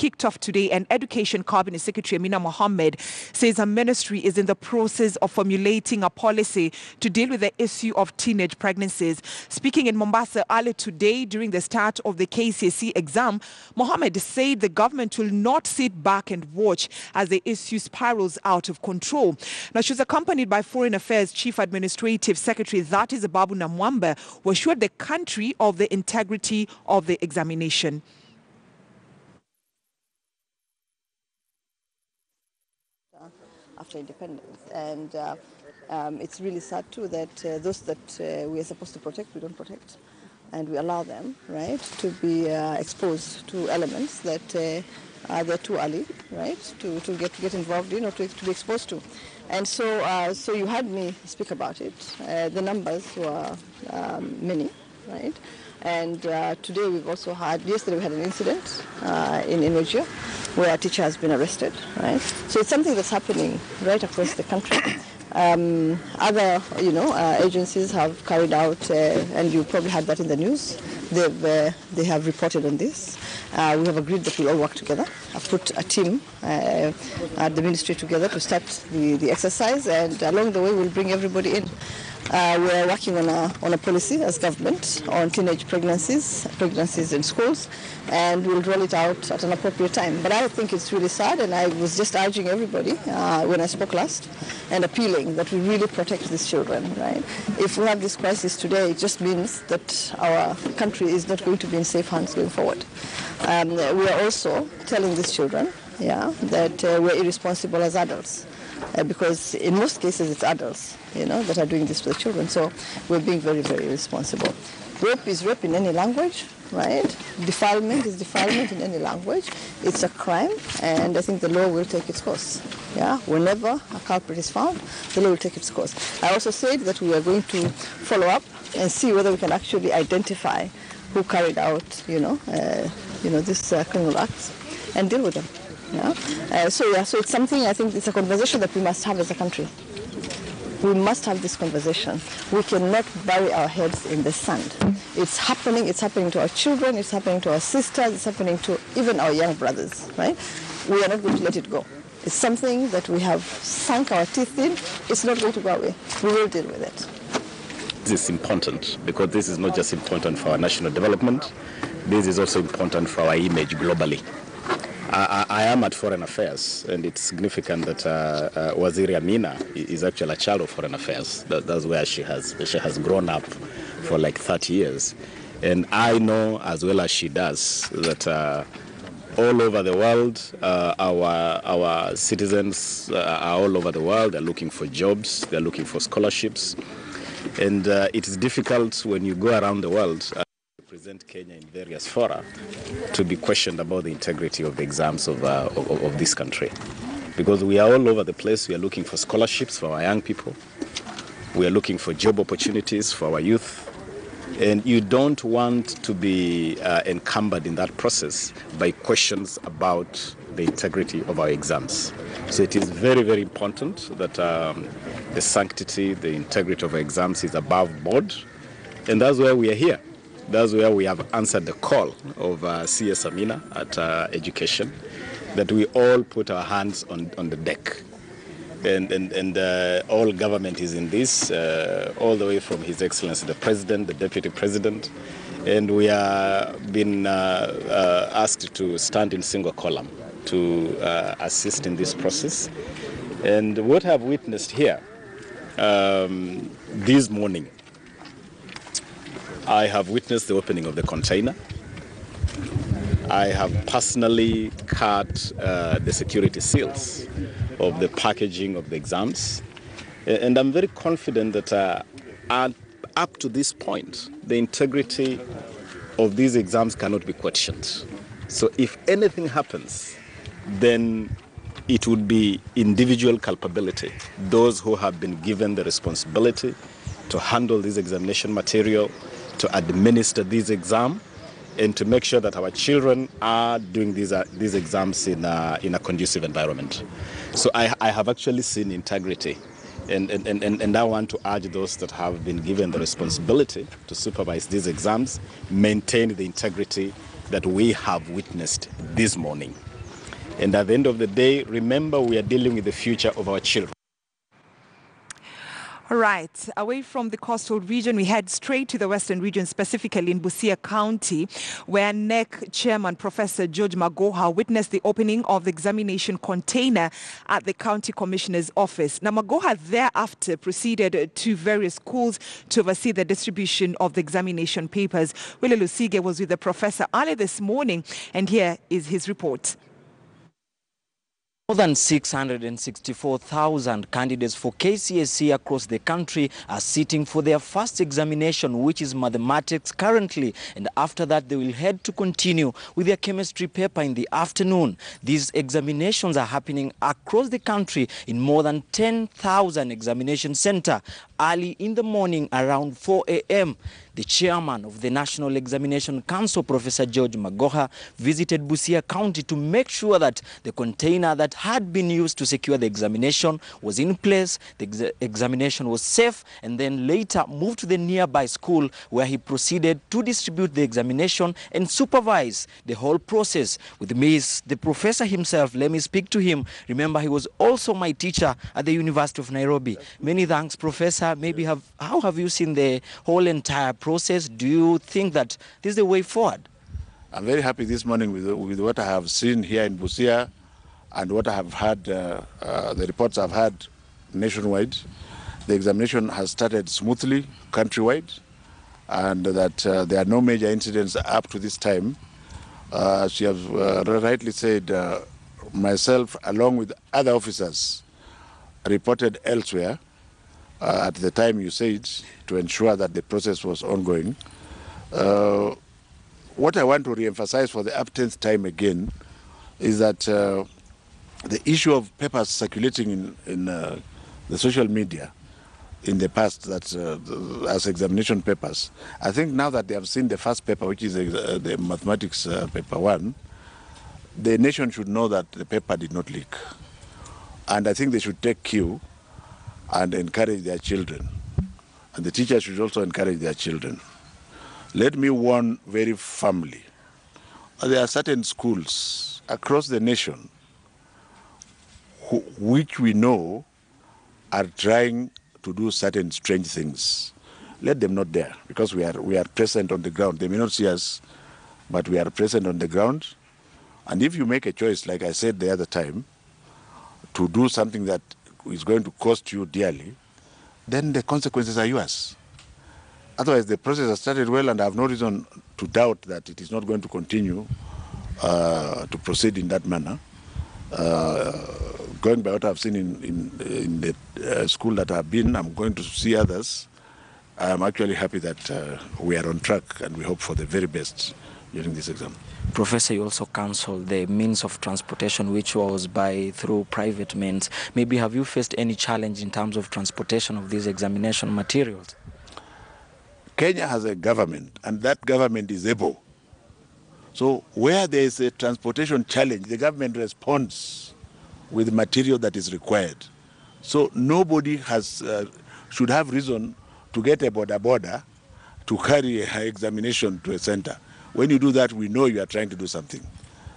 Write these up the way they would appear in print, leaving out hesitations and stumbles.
kicked off today, and Education Cabinet Secretary Amina Mohammed says her ministry is in the process of formulating a policy to deal with the issue of teenage pregnancies. Speaking in Mombasa earlier today during the start of the KCSE exam, Mohammed said the government will not sit back and watch as the issue spirals out of control. Now, she was accompanied by Foreign Affairs Chief Administrative Secretary, that is Babu Namwamba, who assured the country of the integrity of the examination. After independence, and it's really sad too that those that we are supposed to protect, we don't protect, and we allow them, right, to be exposed to elements that they're too early, right, to get involved in or to be exposed to. And so you heard me speak about it. The numbers were many, right? And today we've also had, yesterday we had an incident in Nigeria where a teacher has been arrested, right? So it's something that's happening right across the country. Other, agencies have carried out, and you probably had that in the news, they have reported on this. We have agreed that we'll all work together. I've put a team at the ministry together to start the exercise, and along the way we'll bring everybody in. We're working on a policy as government on teenage pregnancies in schools, and we'll roll it out at an appropriate time. But I think it's really sad, and I was just urging everybody when I spoke last and appealing that we really protect these children, right? If we have this crisis today, it just means that our country is not going to be in safe hands going forward. We are also telling these children, that we're irresponsible as adults. Because in most cases it's adults, that are doing this to the children. So we're being very, very responsible. Rape is rape in any language, right? Defilement is defilement in any language. It's a crime, and I think the law will take its course. Whenever a culprit is found, the law will take its course. I also said that we are going to follow up and see whether we can actually identify who carried out, these criminal acts and deal with them. So it's something, I think it's a conversation that we must have as a country. We must have this conversation. We cannot bury our heads in the sand. It's happening to our children, it's happening to our sisters, it's happening to even our young brothers, right? We are not going to let it go. It's something that we have sunk our teeth in. It's not going to go away. We will deal with it. This is important because this is not just important for our national development, this is also important for our image globally. I am at Foreign Affairs, and it's significant that Waziri Amina is actually a child of Foreign Affairs. That's where she has grown up for like 30 years. And I know as well as she does that all over the world, our citizens are all over the world. They're looking for jobs, they're looking for scholarships. And it is difficult when you go around the world represent Kenya in various fora to be questioned about the integrity of the exams of this country. Because we are all over the place. We are looking for scholarships for our young people. We are looking for job opportunities for our youth. And you don't want to be encumbered in that process by questions about the integrity of our exams. So it is very, very important that the sanctity, the integrity of our exams is above board. And that's where we are here. That's where we have answered the call of CS Amina at Education, that we all put our hands on the deck. And all government is in this, all the way from His Excellency the President, the Deputy President, and we are being asked to stand in single column to assist in this process. And what I've witnessed here this morning, I have witnessed the opening of the container. I have personally cut the security seals of the packaging of the exams. And I'm very confident that up to this point, the integrity of these exams cannot be questioned. So if anything happens, then it would be individual culpability. Those who have been given the responsibility to handle this examination material, to administer this exam, and to make sure that our children are doing these exams in a conducive environment. So I have actually seen integrity, and I want to urge those that have been given the responsibility to supervise these exams, maintain the integrity that we have witnessed this morning. And at the end of the day, remember, we are dealing with the future of our children. All right, away from the coastal region, we head straight to the western region, specifically in Busia County, where NEC Chairman Professor George Magoha witnessed the opening of the examination container at the County Commissioner's office. Now, Magoha thereafter proceeded to various schools to oversee the distribution of the examination papers. Willie Lusige was with the professor early this morning, and here is his report. More than 664,000 candidates for KCSE across the country are sitting for their first examination, which is mathematics currently. And after that, they will head to continue with their chemistry paper in the afternoon. These examinations are happening across the country in more than 10,000 examination centers. Early in the morning, around 4 a.m., the chairman of the National Examination Council, Professor George Magoha, visited Busia County to make sure that the container that had been used to secure the examination was in place, the examination was safe, and then later moved to the nearby school where he proceeded to distribute the examination and supervise the whole process. With me is the professor himself. Let me speak to him. Remember, he was also my teacher at the University of Nairobi. Many thanks, Professor. Maybe how have you seen the whole entire process? Do you think that this is the way forward? I'm very happy this morning with what I have seen here in Busia and what I have heard, the reports I've had nationwide. The examination has started smoothly countrywide, and that there are no major incidents up to this time. As you have rightly said, myself along with other officers reported elsewhere at the time you said, to ensure that the process was ongoing. What I want to re-emphasize for the uptenth time again is that the issue of papers circulating in the social media in the past, as examination papers, I think now that they have seen the first paper, which is the mathematics paper 1, the nation should know that the paper did not leak. And I think they should take cue and encourage their children. And the teachers should also encourage their children. Let me warn very firmly, there are certain schools across the nation which we know are trying to do certain strange things. Let them not dare, because we are present on the ground. They may not see us, but we are present on the ground. And if you make a choice, like I said the other time, to do something that is going to cost you dearly, then the consequences are yours. Otherwise, the process has started well, and I have no reason to doubt that it is not going to continue to proceed in that manner. Going by what I've seen in the school that I've been, I'm going to see others. I'm actually happy that we are on track, and we hope for the very best during this exam. Professor, you also counseled the means of transportation, which was through private means. Maybe have you faced any challenge in terms of transportation of these examination materials? Kenya has a government, and that government is able. So where there is a transportation challenge, the government responds with material that is required. So nobody should have reason to get a border to carry an examination to a center. When you do that, we know you are trying to do something.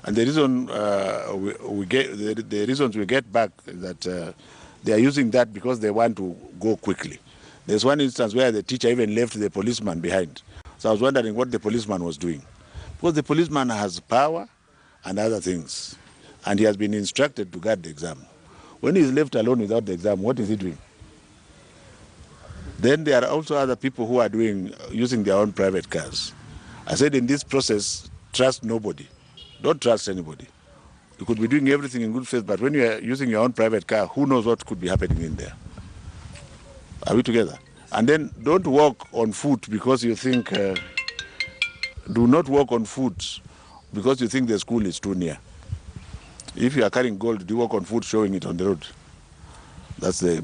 And the reason the reasons we get back is that they are using that because they want to go quickly. There's one instance where the teacher even left the policeman behind. So I was wondering what the policeman was doing. Because the policeman has power and other things, and he has been instructed to guard the exam. When he is left alone without the exam, what is he doing? Then there are also other people who are using their own private cars. I said in this process, trust nobody. Don't trust anybody. You could be doing everything in good faith, but when you are using your own private car, who knows what could be happening in there? Are we together? And then don't walk on foot because you think, do not walk on foot because you think the school is too near. If you are carrying gold, do you walk on foot showing it on the road? That's the